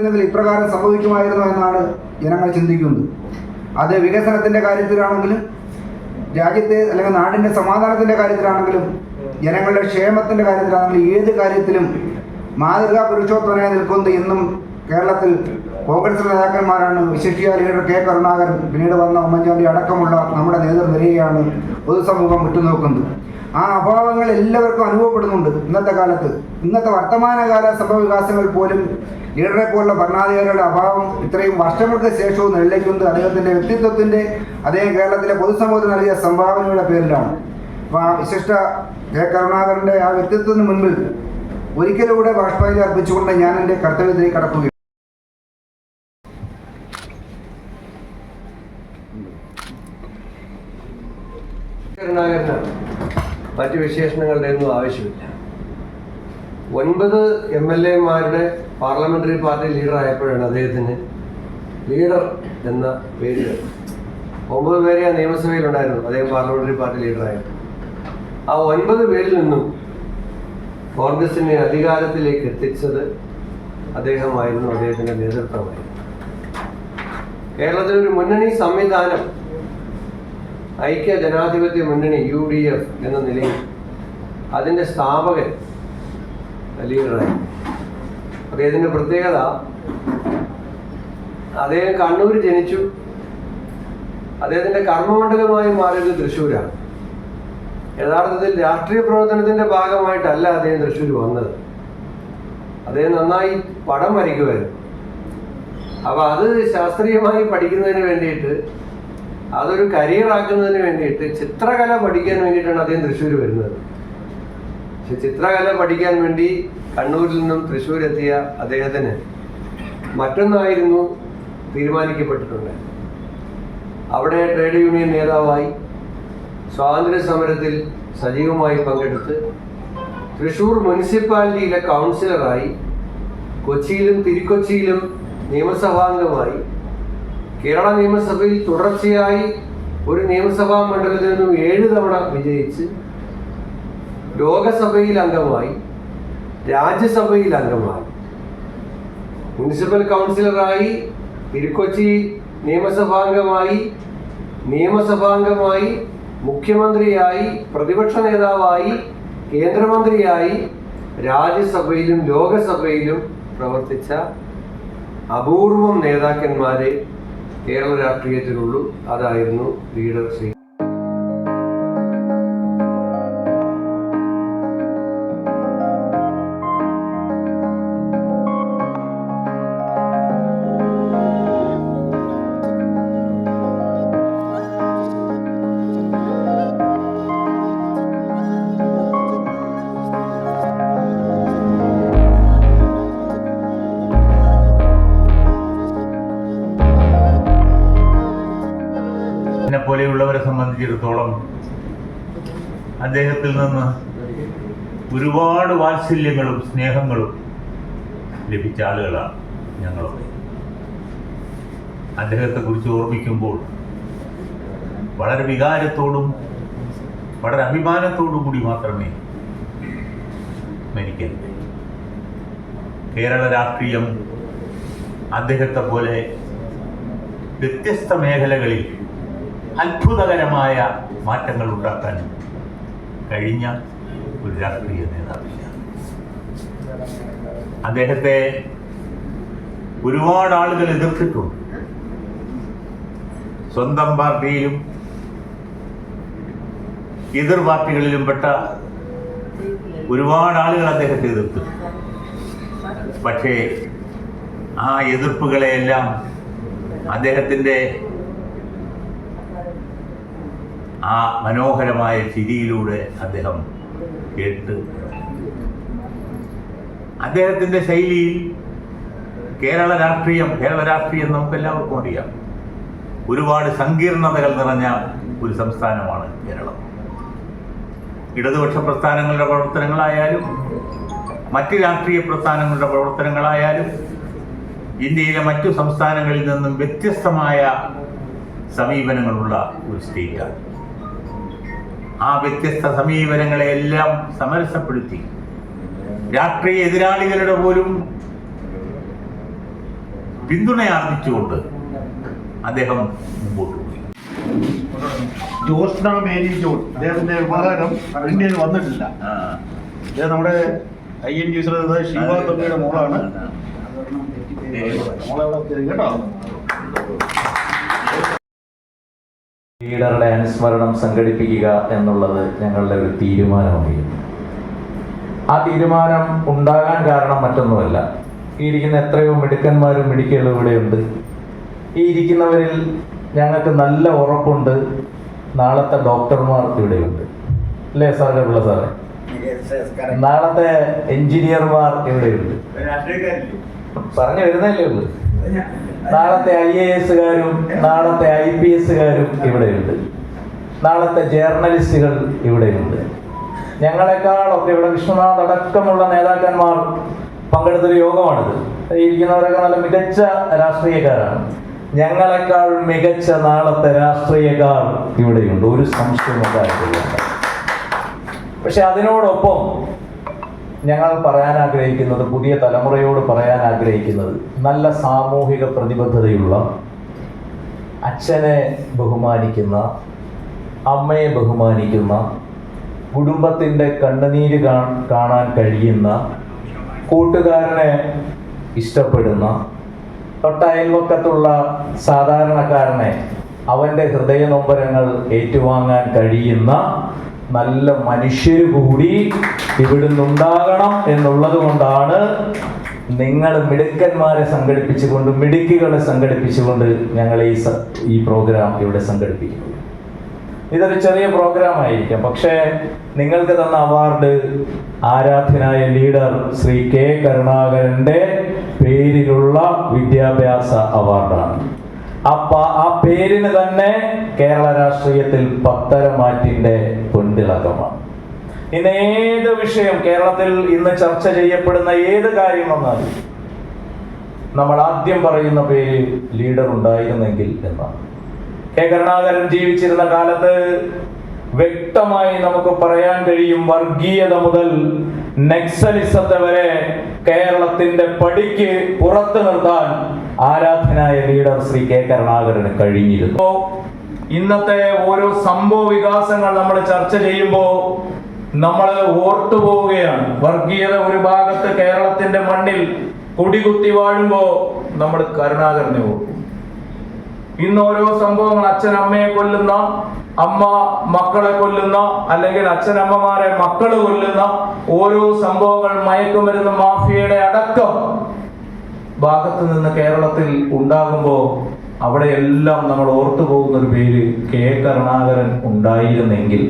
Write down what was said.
തുടർന്നിരുന്നെങ്കിൽ ഇപ്രകാരം സംഭവിക്കുമായിരുന്നു എന്നാണ് ജനങ്ങൾ ചിന്തിക്കുന്നത്. അത് വികസനത്തിൻ്റെ കാര്യത്തിലാണെങ്കിലും രാജ്യത്തെ അല്ലെങ്കിൽ നാടിൻ്റെ സമാധാനത്തിൻ്റെ കാര്യത്തിലാണെങ്കിലും ജനങ്ങളുടെ ക്ഷേമത്തിൻ്റെ കാര്യത്തിലാണെങ്കിലും ഏത് കാര്യത്തിലും മാതൃകാ പുരുഷോത്തമനായി നിൽക്കുന്നത് എന്നും കേരളത്തിൽ കോൺഗ്രസ് നേതാക്കന്മാരാണ്. വിശിഷ്യ ലീഡർ കെ കരുണാകരൻ, പിന്നീട് വന്ന ഉമ്മൻചാണ്ടി അടക്കമുള്ള നമ്മുടെ നേതൃനിരയെയാണ് പൊതുസമൂഹം ഉറ്റുനോക്കുന്നത്. ആ അഭാവങ്ങൾ എല്ലാവർക്കും അനുഭവപ്പെടുന്നുണ്ട്. ഇന്നത്തെ കാലത്ത്, ഇന്നത്തെ വർത്തമാനകാല സംഭവവികാസങ്ങൾ പോലും ലീഡറെ പോലുള്ള ഭരണാധികാരികളുടെ അഭാവം ഇത്രയും വർഷങ്ങൾക്ക് ശേഷവും നിലനിൽക്കുന്നത് അദ്ദേഹത്തിൻ്റെ വ്യക്തിത്വത്തിൻ്റെ, അദ്ദേഹം കേരളത്തിലെ പൊതുസമൂഹത്തിന് നൽകിയ സംഭാവനയുടെ പേരിലാണ്. അപ്പോൾ ആ വിശിഷ്ട കെ കരുണാകരൻ്റെ ആ വ്യക്തിത്വത്തിന് മുൻപിൽ ഒരിക്കലൂടെ ബാഷ്പാഞ്ജലി അർപ്പിച്ചുകൊണ്ട് ഞാൻ എൻ്റെ കർത്തവ്യത്തിലേക്ക് കടക്കുകയാണ്. കരുണാകരനാണ്, മറ്റ് വിശേഷണങ്ങളുടെ ഒന്നും ആവശ്യമില്ല. 9 MLA-മാരുടെ പാർലമെന്ററി പാർട്ടി ലീഡർ ആയപ്പോഴാണ് അദ്ദേഹത്തിന് ലീഡർ എന്ന പേര്. 9 പേരെ ആ നിയമസഭയിലുണ്ടായിരുന്നു അദ്ദേഹം പാർലമെന്ററി പാർട്ടി ലീഡറായപ്പോൾ. ആ 9 പേരിൽ നിന്നും കോൺഗ്രസിനെ അധികാരത്തിലേക്ക് എത്തിച്ചത് അദ്ദേഹമായിരുന്നു, അദ്ദേഹത്തിൻ്റെ നേതൃത്വമായിരുന്നു. കേരളത്തിലൊരു മുന്നണി സംവിധാനം, ഐക്യ ജനാധിപത്യ മുന്നണി UDF എന്ന നിലയിൽ അതിൻ്റെ സ്ഥാപകൻ ലീഡറായി. അദ്ദേഹത്തിൻ്റെ പ്രത്യേകത, അദ്ദേഹം കണ്ണൂർ ജനിച്ചു. അദ്ദേഹത്തിൻ്റെ കർമ്മമണ്ഡലമായി മാറിയത് തൃശ്ശൂരാണ്. യഥാർത്ഥത്തിൽ രാഷ്ട്രീയ പ്രവർത്തനത്തിൻ്റെ ഭാഗമായിട്ടല്ല അദ്ദേഹം തൃശ്ശൂർ വന്നത്. അദ്ദേഹം നന്നായി പടം വരയ്ക്കുമായിരുന്നു. അപ്പോൾ അത് ശാസ്ത്രീയമായി പഠിക്കുന്നതിന് വേണ്ടിയിട്ട്, അതൊരു കരിയർ ആക്കുന്നതിന് വേണ്ടിയിട്ട് ചിത്രകല പഠിക്കാൻ വേണ്ടിയിട്ടാണ് അദ്ദേഹം തൃശ്ശൂർ വരുന്നത്. പക്ഷെ ചിത്രകല പഠിക്കാൻ വേണ്ടി കണ്ണൂരിൽ നിന്നും തൃശ്ശൂർ എത്തിയ അദ്ദേഹത്തിന് മറ്റൊന്നായിരുന്നു തീരുമാനിക്കപ്പെട്ടിട്ടുണ്ട്. അവിടെ ട്രേഡ് യൂണിയൻ നേതാവായി സ്വാതന്ത്ര്യ സമരത്തിൽ സജീവമായി പങ്കെടുത്ത് തൃശ്ശൂർ മുനിസിപ്പാലിറ്റിയിലെ കൗൺസിലറായി, കൊച്ചിയിലും തിരുക്കൊച്ചിയിലും നിയമസഭാംഗമായി, കേരള നിയമസഭയിൽ തുടർച്ചയായി ഒരു നിയമസഭാ മണ്ഡലത്തിൽ നിന്നും 7 തവണ വിജയിച്ച് ലോകസഭയിൽ അംഗമായി, രാജ്യസഭയിൽ അംഗമായി, മുനിസിപ്പൽ കൗൺസിലറായി, തിരുക്കൊച്ചി നിയമസഭാംഗമായി, മുഖ്യമന്ത്രിയായി, പ്രതിപക്ഷ നേതാവായി, കേന്ദ്രമന്ത്രിയായി, രാജ്യസഭയിലും ലോകസഭയിലും പ്രവർത്തിച്ച അപൂർവം നേതാക്കന്മാരെ കേരള രാഷ്ട്രീയത്തിലുള്ളൂ. അതായിരുന്നു ലീഡർ ശ്രീ. പോലെയുള്ളവരെ സംബന്ധിച്ചിടത്തോളം അദ്ദേഹത്തിൽ നിന്ന് ഒരുപാട് വാത്സല്യങ്ങളും സ്നേഹങ്ങളും ലഭിച്ച ആളുകളാണ് ഞങ്ങളൊക്കെ. അദ്ദേഹത്തെക്കുറിച്ച് ഓർമ്മിക്കുമ്പോൾ വളരെ വികാരത്തോടും വളരെ അഭിമാനത്തോടും കൂടി മാത്രമേ മരിക്കാൻ. കേരള രാഷ്ട്രീയം അദ്ദേഹത്തെ പോലെ വ്യത്യസ്ത മേഖലകളിൽ അത്ഭുതകരമായ മാറ്റങ്ങൾ ഉണ്ടാക്കാൻ കഴിഞ്ഞ ഒരു രാഷ്ട്രീയ നേതാവില്ല. അദ്ദേഹത്തെ ഒരുപാട് ആളുകൾ എതിർത്തിട്ടുണ്ട്. സ്വന്തം പാർട്ടിയിലും എതിർ പാർട്ടികളിലും പെട്ട ഒരുപാട് ആളുകൾ അദ്ദേഹത്തെ എതിർത്തു. പക്ഷേ ആ എതിർപ്പുകളെയെല്ലാം അദ്ദേഹത്തിൻ്റെ ആ മനോഹരമായ ചിരിയിലൂടെ അദ്ദേഹം കേട്ട്, അദ്ദേഹത്തിൻ്റെ ശൈലിയിൽ കേരള രാഷ്ട്രീയം നമുക്കെല്ലാവർക്കും അറിയാം, ഒരുപാട് സങ്കീർണതകൾ നിറഞ്ഞ ഒരു സംസ്ഥാനമാണ് കേരളം. ഇടതുപക്ഷ പ്രസ്ഥാനങ്ങളുടെ പ്രവർത്തനങ്ങളായാലും മറ്റ് രാഷ്ട്രീയ പ്രസ്ഥാനങ്ങളുടെ പ്രവർത്തനങ്ങളായാലും ഇന്ത്യയിലെ മറ്റു സംസ്ഥാനങ്ങളിൽ നിന്നും വ്യത്യസ്തമായ സമീപനങ്ങളുള്ള ഒരു സ്റ്റേറ്റാണ്. ആ വ്യത്യസ്ത സമീപനങ്ങളെയെല്ലാം സമരസപ്പെടുത്തി രാഷ്ട്രീയ എതിരാളികളുടെ പോലും പിന്തുണ ആർജിച്ചുകൊണ്ട് അദ്ദേഹം മുമ്പോട്ട് പോയി. ജോസ്ന മേരി ജോൺ അദ്ദേഹത്തിന്റെ വിവാഹം ഇന്ത്യയിൽ വന്നിട്ടില്ല. അദ്ദേഹം നമ്മുടെ ING ശിവ തൊമ്മിയുടെ മോളാണ്. കേട്ടോ, ലീഡറുടെ അനുസ്മരണം സംഘടിപ്പിക്കുക എന്നുള്ളത് ഞങ്ങളുടെ ഒരു തീരുമാനമായിരുന്നു. ആ തീരുമാനം ഉണ്ടാകാൻ കാരണം മറ്റൊന്നുമല്ല, ഈ ഇരിക്കുന്ന എത്രയോ മിടുക്കന്മാരും മിടുക്കികളും ഇവിടെയുണ്ട്. ഈ ഇരിക്കുന്നവരിൽ ഞങ്ങൾക്ക് നല്ല ഉറപ്പുണ്ട്, നാളത്തെ ഡോക്ടർമാർ ഇവിടെയുണ്ട്, അല്ലേ സാർ? കപിള്ള സാറേ, നാളത്തെ എഞ്ചിനീയർമാർ ഇവിടെയുണ്ട്. പറഞ്ഞു വരുന്നല്ലേ ഉള്ളൂ. നാളത്തെ IAS-കാരും നാളത്തെ IPS-കാരും ഇവിടെയുണ്ട്. നാളത്തെ ജേർണലിസ്റ്റുകൾ ഇവിടെയുണ്ട്. ഞങ്ങളെക്കാളൊക്കെ ഇവിടെ വിശ്വനാഥ് അടക്കമുള്ള നേതാക്കന്മാർ പങ്കെടുത്തൊരു യോഗമാണിത്. ഇരിക്കുന്നവരൊക്കെ നല്ല മികച്ച രാഷ്ട്രീയക്കാരാണ്. ഞങ്ങളെക്കാൾ മികച്ച നാളത്തെ രാഷ്ട്രീയക്കാർ ഇവിടെയുണ്ട്, ഒരു സംശയവും ഉണ്ടായിട്ടില്ല. പക്ഷെ അതിനോടൊപ്പം ഞങ്ങൾ പറയാൻ ആഗ്രഹിക്കുന്നത്, പുതിയ തലമുറയോട് പറയാൻ ആഗ്രഹിക്കുന്നത്, നല്ല സാമൂഹിക പ്രതിബദ്ധതയുള്ള, അച്ഛനെ ബഹുമാനിക്കുന്ന, അമ്മയെ ബഹുമാനിക്കുന്ന, കുടുംബത്തിൻ്റെ കണ്ണുനീര് കാണാൻ കഴിയുന്ന, കൂട്ടുകാരനെ ഇഷ്ടപ്പെടുന്ന, തൊട്ടയൽവക്കത്തുള്ള സാധാരണക്കാരനെ അവൻ്റെ ഹൃദയനൊമ്പരങ്ങൾ ഏറ്റുവാങ്ങാൻ കഴിയുന്ന നല്ല മനുഷ്യർ കൂടി ഇവിടുന്ന് ഉണ്ടാകണം എന്നുള്ളത് കൊണ്ടാണ് നിങ്ങൾ മിടുക്കന്മാരെ സംഘടിപ്പിച്ചുകൊണ്ട്, മിടുക്കികളെ സംഘടിപ്പിച്ചുകൊണ്ട് ഞങ്ങൾ ഈ പ്രോഗ്രാം ഇവിടെ സംഘടിപ്പിക്കുന്നത്. ഇതൊരു ചെറിയ പ്രോഗ്രാം ആയിരിക്കാം, പക്ഷേ നിങ്ങൾക്ക് തന്ന അവാർഡ് ആരാധ്യനായ ലീഡർ ശ്രീ K. കരുണാകരന്റെ പേരിലുള്ള വിദ്യാഭ്യാസ അവാർഡാണ്. ആ പേരിന് തന്നെ കേരള രാഷ്ട്രീയത്തിൽ പത്തരമാറ്റിന്റെ പൊൻതിളക്കമാണ്. ഇന്ന് ഏത് വിഷയം, കേരളത്തിൽ ഇന്ന് ചർച്ച ചെയ്യപ്പെടുന്ന ഏത് കാര്യം വന്നാലും നമ്മൾ ആദ്യം പറയുന്ന പേര് ലീഡർ ഉണ്ടായിരുന്നെങ്കിൽ എന്നാണ്. K. കരുണാകരൻ ജീവിച്ചിരുന്ന കാലത്ത് വ്യക്തമായി നമുക്ക് പറയാൻ കഴിയും, വർഗീയത മുതൽ നക്സലിസത്തെ വരെ കേരളത്തിന്റെ പടിക്ക് പുറത്തു നിർത്താൻ ആരാധനായ ലീഡർ ശ്രീ K. കരുണാകരന് കഴിഞ്ഞിരുന്നു. ഇന്നത്തെ ഓരോ സംഭവ വികാസങ്ങൾ നമ്മൾ ചർച്ച ചെയ്യുമ്പോൾ നമ്മൾ ഓർത്തുപോവുകയാണ്. വർഗീയത ഒരു ഭാഗത്ത് കേരളത്തിന്റെ മണ്ണിൽ കൊടികുത്തി വാഴുമ്പോൾ നമ്മൾ കരുണാകരനെ ഓർക്കും. ഇന്ന് ഓരോ സംഭവങ്ങൾ, അച്ഛനമ്മയെ കൊല്ലുന്ന, അമ്മ മക്കളെ കൊല്ലുന്ന, അല്ലെങ്കിൽ അച്ഛനമ്മമാരെ മക്കള് കൊല്ലുന്ന ഓരോ സംഭവങ്ങൾ, മയക്കുമരുന്ന് മാഫിയയുടെ അടക്കം ഭാഗത്ത് നിന്ന് കേരളത്തിൽ ഉണ്ടാകുമ്പോൾ അവിടെയെല്ലാം നമ്മൾ ഓർത്തു പോകുന്ന ഒരു പേര് K. കരുണാകരൻ ഉണ്ടായിരുന്നെങ്കിൽ